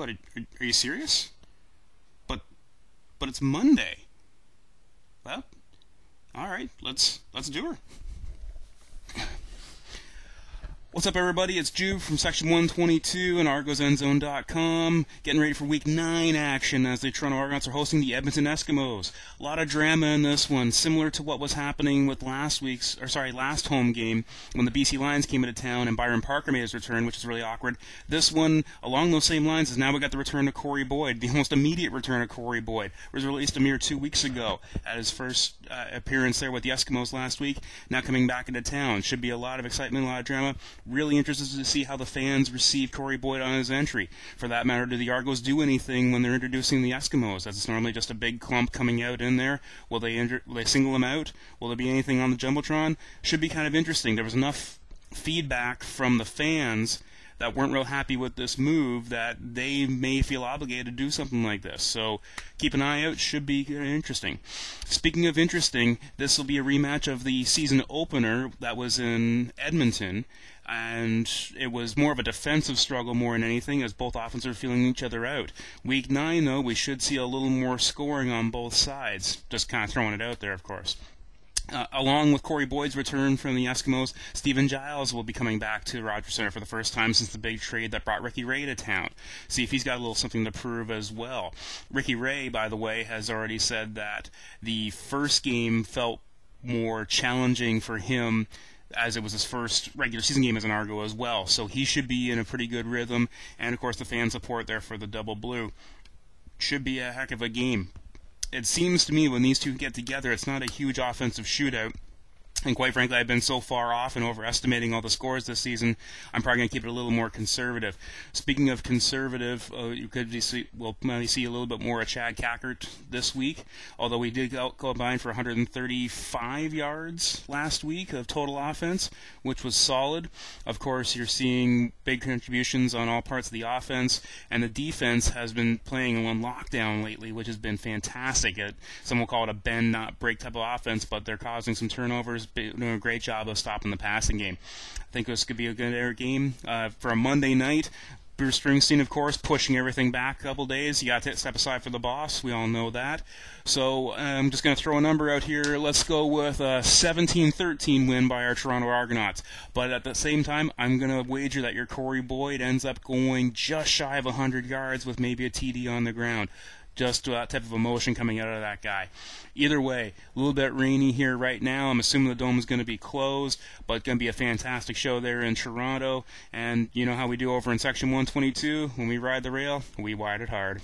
What? Are you serious? But it's Monday. Well, all right. Let's do her. What's up, everybody? It's Jube from Section 122 and ArgosEndzone.com, getting ready for Week 9 action as the Toronto Argonauts are hosting the Edmonton Eskimos. A lot of drama in this one, similar to what was happening with last home game when the BC Lions came into town and Byron Parker made his return, which is really awkward. This one, along those same lines, is now we got the return of Corey Boyd, the almost immediate return of Corey Boyd. Was released a mere 2 weeks ago at his first appearance there with the Eskimos last week. Now coming back into town. Should be a lot of excitement, a lot of drama. Really interested to see how the fans receive Corey Boyd on his entry. For that matter, do the Argos do anything when they're introducing the Eskimos? As it's normally just a big clump coming out in there. Will they single him out? Will there be anything on the Jumbotron? Should be kind of interesting. There was enough feedback from the fans that weren't real happy with this move that they may feel obligated to do something like this. So keep an eye out. Should be interesting. Speaking of interesting, this will be a rematch of the season opener that was in Edmonton, and it was more of a defensive struggle more than anything, as both offenses are feeling each other out. Week 9, though, we should see a little more scoring on both sides. Just kind of throwing it out there, of course. Along with Corey Boyd's return from the Eskimos, Stephen Giles will be coming back to Rogers Centre for the first time since the big trade that brought Ricky Ray to town. See if he's got a little something to prove as well. Ricky Ray, by the way, has already said that the first game felt more challenging for him as it was his first regular season game as an Argo as well. So he should be in a pretty good rhythm, and of course the fan support there for the double blue. Should be a heck of a game. It seems to me when these two get together, it's not a huge offensive shootout. And quite frankly, I've been so far off and overestimating all the scores this season, I'm probably going to keep it a little more conservative. Speaking of conservative, we'll maybe see a little bit more of Chad Cackert this week, although we did go combined for 135 yards last week of total offense, which was solid. Of course, you're seeing big contributions on all parts of the offense, and the defense has been playing on lockdown lately, which has been fantastic. Some will call it a bend, not break type of offense, but they're causing some turnovers, doing a great job of stopping the passing game. I think this could be a good air game for a Monday night. Bruce Springsteen, of course, pushing everything back a couple days. You got to step aside for the boss. We all know that. So I'm just going to throw a number out here. Let's go with a 17-13 win by our Toronto Argonauts. But at the same time, I'm going to wager that your Corey Boyd ends up going just shy of 100 yards with maybe a TD on the ground. Just that type of emotion coming out of that guy. Either way, a little bit rainy here right now. I'm assuming the dome is going to be closed, but it's going to be a fantastic show there in Toronto. And you know how we do over in Section 122? When we ride the rail, we ride it hard.